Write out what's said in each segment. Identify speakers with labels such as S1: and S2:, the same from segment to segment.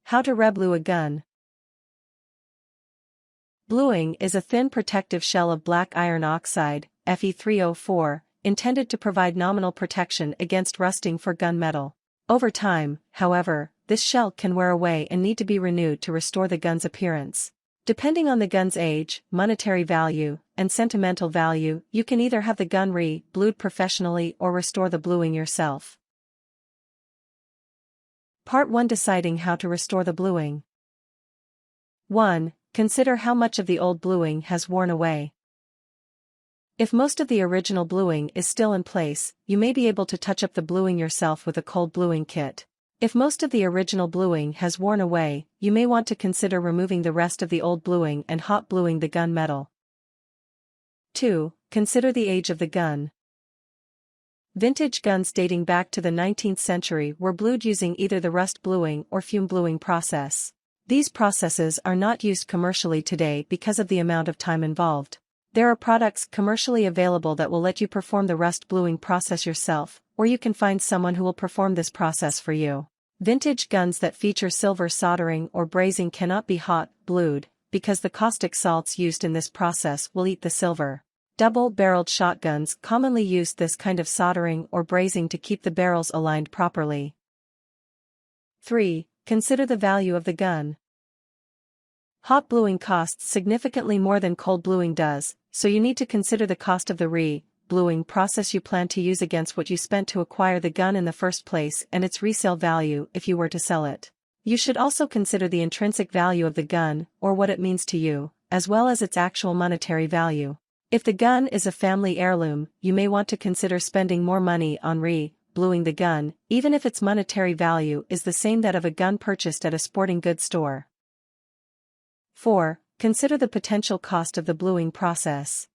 S1: How to reblue a gun. Bluing is a thin protective shell of black iron oxide, Fe3O4, intended to provide nominal protection against rusting for gunmetal. Over time, however, this shell can wear away and need to be renewed to restore the gun's appearance. Depending on the gun's age, monetary value, and sentimental value, you can either have the gun re-blued professionally or restore the bluing yourself. Part 1. Deciding how to restore the bluing. 1. Consider how much of the old bluing has worn away. If most of the original bluing is still in place, you may be able to touch up the bluing yourself with a cold bluing kit. If most of the original bluing has worn away, you may want to consider removing the rest of the old bluing and hot bluing the gun metal. 2. Consider the age of the gun. Vintage guns dating back to the 19th century were blued using either the rust bluing or fume bluing process. These processes are not used commercially today because of the amount of time involved. There are products commercially available that will let you perform the rust bluing process yourself, or you can find someone who will perform this process for you. Vintage guns that feature silver soldering or brazing cannot be hot blued, because the caustic salts used in this process will eat the silver. Double-barreled shotguns commonly use this kind of soldering or brazing to keep the barrels aligned properly. 3. Consider the value of the gun. Hot bluing costs significantly more than cold bluing does, so you need to consider the cost of the re-bluing process you plan to use against what you spent to acquire the gun in the first place and its resale value if you were to sell it. You should also consider the intrinsic value of the gun, or what it means to you, as well as its actual monetary value. If the gun is a family heirloom, you may want to consider spending more money on re-bluing the gun, even if its monetary value is the same that of a gun purchased at a sporting goods store. 4. Consider the potential cost of the bluing process.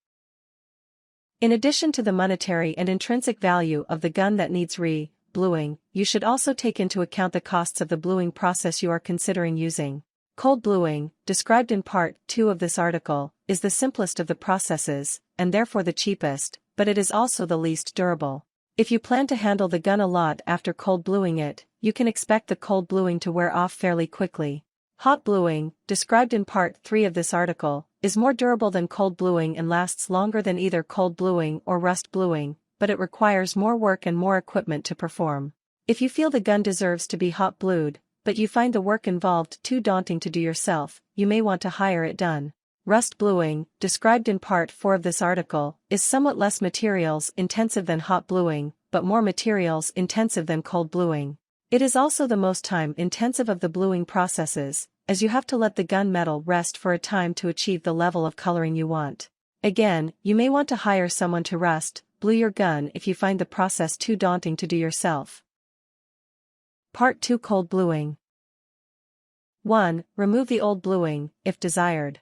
S1: In addition to the monetary and intrinsic value of the gun that needs re-bluing, you should also take into account the costs of the bluing process you are considering using. Cold bluing, described in Part 2 of this article, is the simplest of the processes, and therefore the cheapest, but it is also the least durable. If you plan to handle the gun a lot after cold bluing it, you can expect the cold bluing to wear off fairly quickly. Hot bluing, described in Part 3 of this article, is more durable than cold bluing and lasts longer than either cold bluing or rust bluing, but it requires more work and more equipment to perform. If you feel the gun deserves to be hot blued, but you find the work involved too daunting to do yourself, you may want to hire it done. Rust bluing, described in Part 4 of this article, is somewhat less materials intensive than hot bluing, but more materials intensive than cold bluing. It is also the most time intensive of the bluing processes, as you have to let the gun metal rest for a time to achieve the level of coloring you want. Again, you may want to hire someone to rust blue your gun if you find the process too daunting to do yourself. Part 2. Cold bluing. 1. Remove the old bluing, if desired.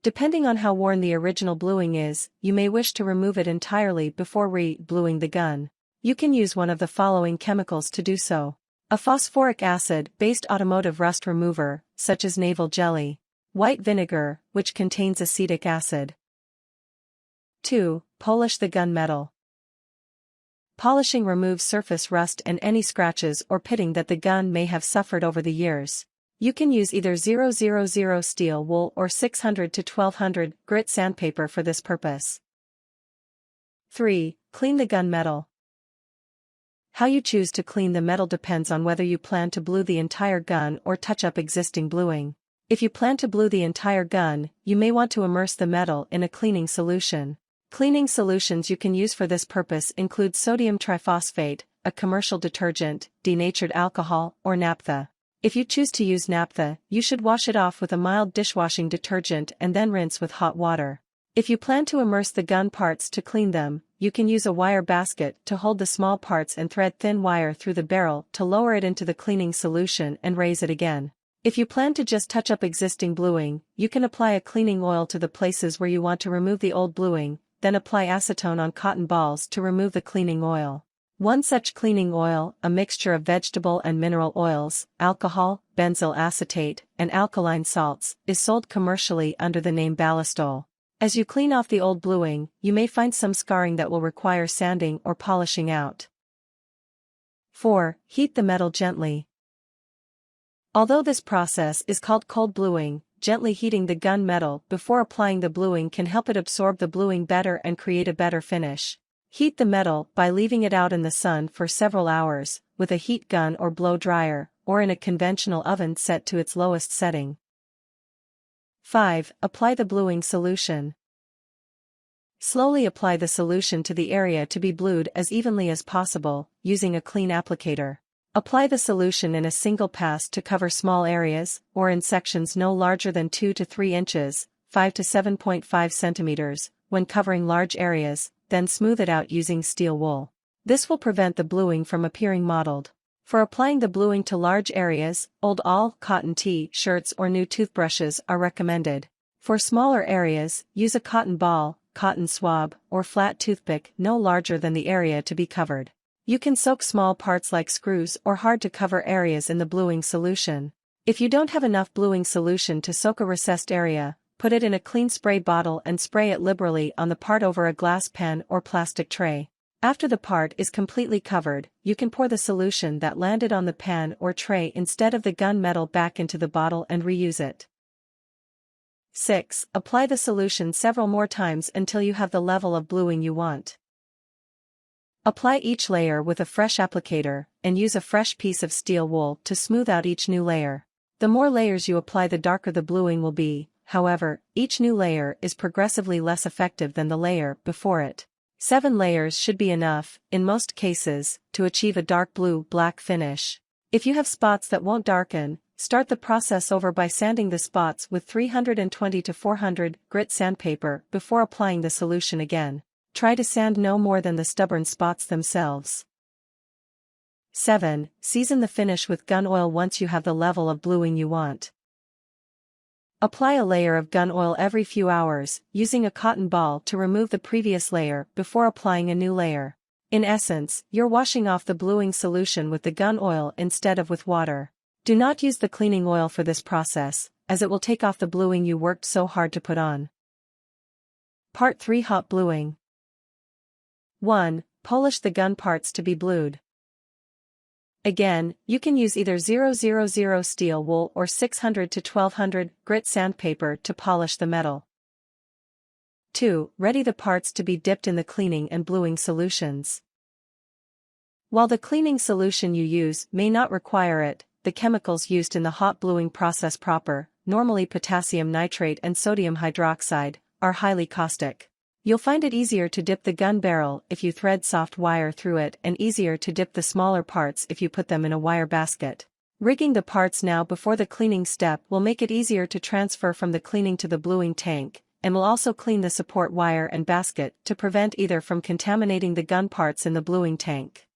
S1: Depending on how worn the original bluing is, you may wish to remove it entirely before re-bluing the gun. You can use one of the following chemicals to do so. A phosphoric acid-based automotive rust remover, such as Naval Jelly. White vinegar, which contains acetic acid. 2. Polish the gun metal. Polishing removes surface rust and any scratches or pitting that the gun may have suffered over the years. You can use either 000 steel wool or 600 to 1200 grit sandpaper for this purpose. 3. Clean the gun metal. How you choose to clean the metal depends on whether you plan to blue the entire gun or touch up existing bluing. If you plan to blue the entire gun, you may want to immerse the metal in a cleaning solution. Cleaning solutions you can use for this purpose include sodium triphosphate, a commercial detergent, denatured alcohol, or naphtha. If you choose to use naphtha, you should wash it off with a mild dishwashing detergent and then rinse with hot water. If you plan to immerse the gun parts to clean them, you can use a wire basket to hold the small parts and thread thin wire through the barrel to lower it into the cleaning solution and raise it again. If you plan to just touch up existing bluing, you can apply a cleaning oil to the places where you want to remove the old bluing, then apply acetone on cotton balls to remove the cleaning oil. One such cleaning oil, a mixture of vegetable and mineral oils, alcohol, benzyl acetate, and alkaline salts, is sold commercially under the name Ballistol. As you clean off the old bluing, you may find some scarring that will require sanding or polishing out. 4. Heat the metal gently. Although this process is called cold bluing, gently heating the gun metal before applying the bluing can help it absorb the bluing better and create a better finish. Heat the metal by leaving it out in the sun for several hours, with a heat gun or blow dryer, or in a conventional oven set to its lowest setting. 5. Apply the bluing solution. Slowly apply the solution to the area to be blued as evenly as possible, using a clean applicator. Apply the solution in a single pass to cover small areas, or in sections no larger than 2 to 3 inches, 5 to 7.5 centimeters, when covering large areas, then smooth it out using steel wool. This will prevent the bluing from appearing mottled. For applying the bluing to large areas, old cotton t-shirts or new toothbrushes are recommended. For smaller areas, use a cotton ball, cotton swab, or flat toothpick no larger than the area to be covered. You can soak small parts like screws or hard-to-cover areas in the bluing solution. If you don't have enough bluing solution to soak a recessed area, put it in a clean spray bottle and spray it liberally on the part over a glass pan or plastic tray. After the part is completely covered, you can pour the solution that landed on the pan or tray instead of the gun metal back into the bottle and reuse it. 6. Apply the solution several more times until you have the level of bluing you want. Apply each layer with a fresh applicator, and use a fresh piece of steel wool to smooth out each new layer. The more layers you apply, the darker the bluing will be. However, each new layer is progressively less effective than the layer before it. 7 layers should be enough, in most cases, to achieve a dark blue-black finish. If you have spots that won't darken, start the process over by sanding the spots with 320 to 400 grit sandpaper before applying the solution again. Try to sand no more than the stubborn spots themselves. 7. Season the finish with gun oil once you have the level of bluing you want. Apply a layer of gun oil every few hours, using a cotton ball to remove the previous layer before applying a new layer. In essence, you're washing off the bluing solution with the gun oil instead of with water. Do not use the cleaning oil for this process, as it will take off the bluing you worked so hard to put on. Part 3. Hot bluing. 1. Polish the gun parts to be blued. Again, you can use either 000 steel wool or 600 to 1200 grit sandpaper to polish the metal. 2. Ready the parts to be dipped in the cleaning and bluing solutions. While the cleaning solution you use may not require it, the chemicals used in the hot bluing process proper, normally potassium nitrate and sodium hydroxide, are highly caustic. You'll find it easier to dip the gun barrel if you thread soft wire through it and easier to dip the smaller parts if you put them in a wire basket. Rigging the parts now before the cleaning step will make it easier to transfer from the cleaning to the bluing tank, and will also clean the support wire and basket to prevent either from contaminating the gun parts in the bluing tank.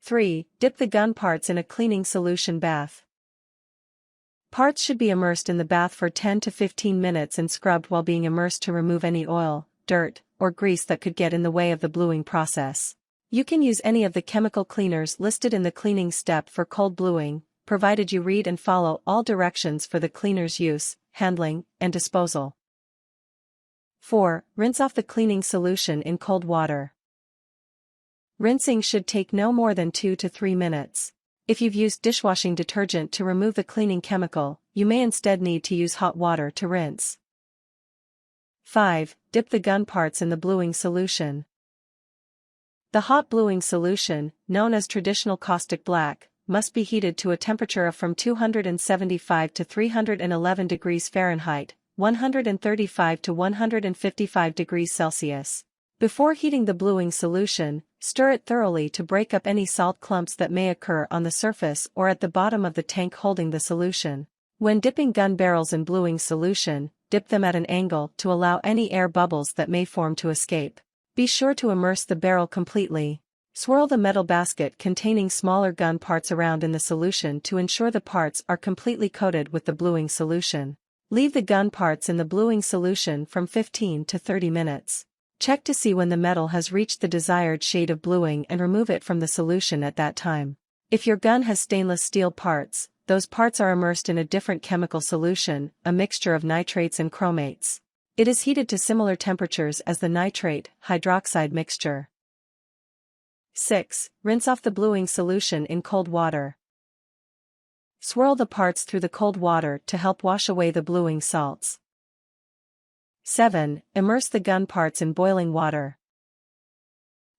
S1: 3. Dip the gun parts in a cleaning solution bath. Parts should be immersed in the bath for 10 to 15 minutes and scrubbed while being immersed to remove any oil, dirt, or grease that could get in the way of the bluing process. You can use any of the chemical cleaners listed in the cleaning step for cold bluing, provided you read and follow all directions for the cleaner's use, handling, and disposal. 4. Rinse off the cleaning solution in cold water. Rinsing should take no more than 2 to 3 minutes. If you've used dishwashing detergent to remove the cleaning chemical, you may instead need to use hot water to rinse. 5. Dip the gun parts in the bluing solution. The hot bluing solution, known as traditional caustic black, must be heated to a temperature of from 275 to 311 degrees Fahrenheit, 135 to 155 degrees Celsius. Before heating the bluing solution, stir it thoroughly to break up any salt clumps that may occur on the surface or at the bottom of the tank holding the solution. When dipping gun barrels in bluing solution, dip them at an angle to allow any air bubbles that may form to escape. Be sure to immerse the barrel completely. Swirl the metal basket containing smaller gun parts around in the solution to ensure the parts are completely coated with the bluing solution. Leave the gun parts in the bluing solution from 15 to 30 minutes. Check to see when the metal has reached the desired shade of bluing and remove it from the solution at that time. If your gun has stainless steel parts, those parts are immersed in a different chemical solution, a mixture of nitrates and chromates. It is heated to similar temperatures as the nitrate hydroxide mixture. 6. Rinse off the bluing solution in cold water. Swirl the parts through the cold water to help wash away the bluing salts. 7. Immerse the gun parts in boiling water.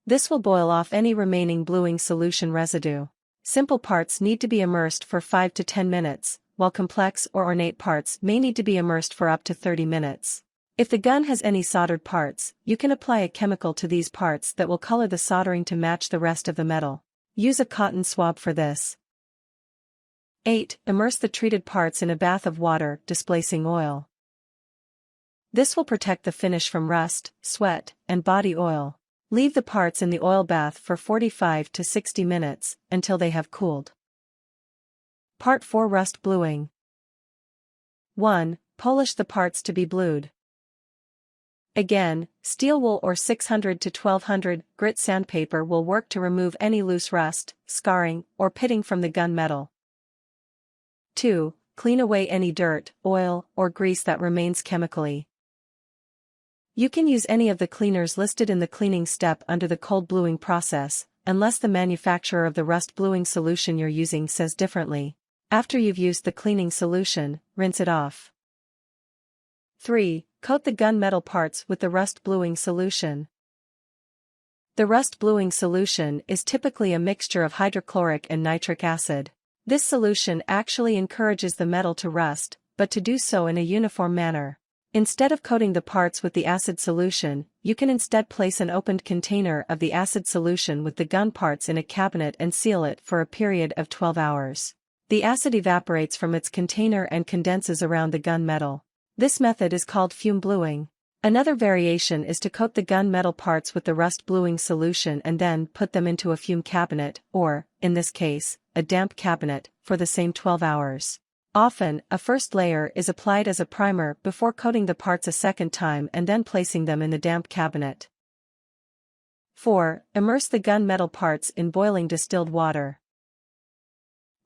S1: This will boil off any remaining bluing solution residue. Simple parts need to be immersed for 5 to 10 minutes, while complex or ornate parts may need to be immersed for up to 30 minutes. If the gun has any soldered parts, you can apply a chemical to these parts that will color the soldering to match the rest of the metal. Use a cotton swab for this. 8. Immerse the treated parts in a bath of water, displacing oil. This will protect the finish from rust, sweat, and body oil. Leave the parts in the oil bath for 45 to 60 minutes, until they have cooled. Part 4. Rust bluing. 1. Polish the parts to be blued. Again, steel wool or 600 to 1200 grit sandpaper will work to remove any loose rust, scarring, or pitting from the gun metal. 2. Clean away any dirt, oil, or grease that remains chemically. You can use any of the cleaners listed in the cleaning step under the cold bluing process, unless the manufacturer of the rust bluing solution you're using says differently. After you've used the cleaning solution, rinse it off. 3. Coat the gun metal parts with the rust bluing solution. The rust bluing solution is typically a mixture of hydrochloric and nitric acid. This solution actually encourages the metal to rust, but to do so in a uniform manner. Instead of coating the parts with the acid solution, you can instead place an opened container of the acid solution with the gun parts in a cabinet and seal it for a period of 12 hours. The acid evaporates from its container and condenses around the gun metal. This method is called fume bluing. Another variation is to coat the gun metal parts with the rust bluing solution and then put them into a fume cabinet, or, in this case, a damp cabinet, for the same 12 hours. Often, a first layer is applied as a primer before coating the parts a second time and then placing them in the damp cabinet. 4. Immerse the gun metal parts in boiling distilled water.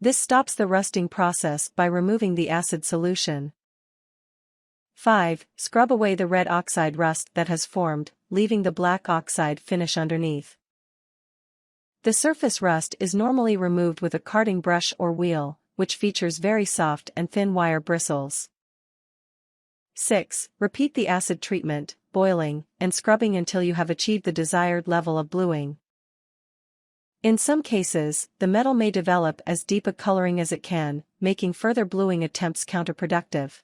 S1: This stops the rusting process by removing the acid solution. 5. Scrub away the red oxide rust that has formed, leaving the black oxide finish underneath. The surface rust is normally removed with a carding brush or wheel, which features very soft and thin wire bristles. 6. Repeat the acid treatment, boiling, and scrubbing until you have achieved the desired level of bluing. In some cases, the metal may develop as deep a coloring as it can, making further bluing attempts counterproductive.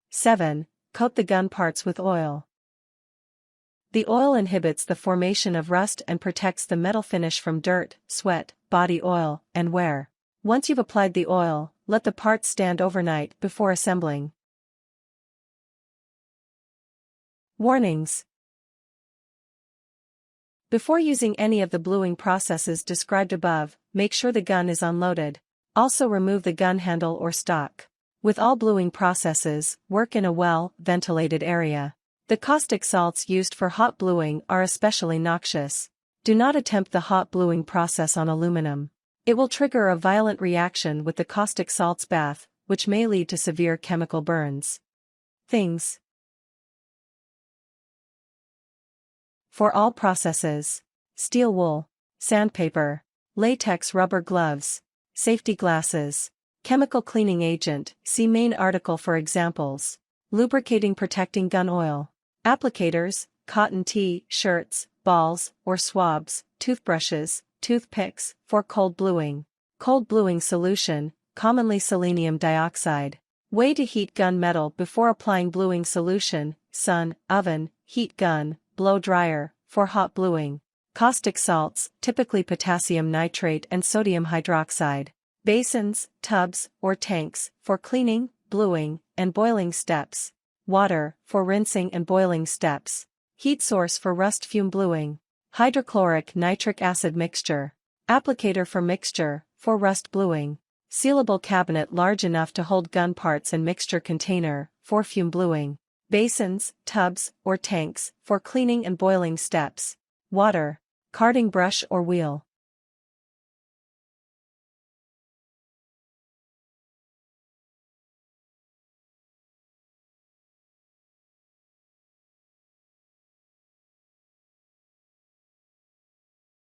S1: 7. Coat the gun parts with oil. The oil inhibits the formation of rust and protects the metal finish from dirt, sweat, body oil, and wear. Once you've applied the oil, let the parts stand overnight before assembling. Warnings. Before using any of the bluing processes described above, make sure the gun is unloaded. Also remove the gun handle or stock. With all bluing processes, work in a well-ventilated area. The caustic salts used for hot bluing are especially noxious. Do not attempt the hot bluing process on aluminum. It will trigger a violent reaction with the caustic salts bath, which may lead to severe chemical burns. Things for all processes: steel wool, sandpaper, latex rubber gloves, safety glasses, chemical cleaning agent, see main article for examples, lubricating protecting gun oil, applicators, cotton t-shirts, balls or swabs, toothbrushes, toothpicks, for cold bluing. Cold bluing solution, commonly selenium dioxide. Way to heat gun metal before applying bluing solution: sun, oven, heat gun, blow dryer, for hot bluing. Caustic salts, typically potassium nitrate and sodium hydroxide. Basins, tubs, or tanks, for cleaning, bluing, and boiling steps. Water, for rinsing and boiling steps. Heat source for rust fume bluing. Hydrochloric nitric acid mixture. Applicator for mixture, for rust bluing. Sealable cabinet large enough to hold gun parts and mixture container, for fume bluing. Basins, tubs, or tanks, for cleaning and boiling steps. Water, carding brush or wheel.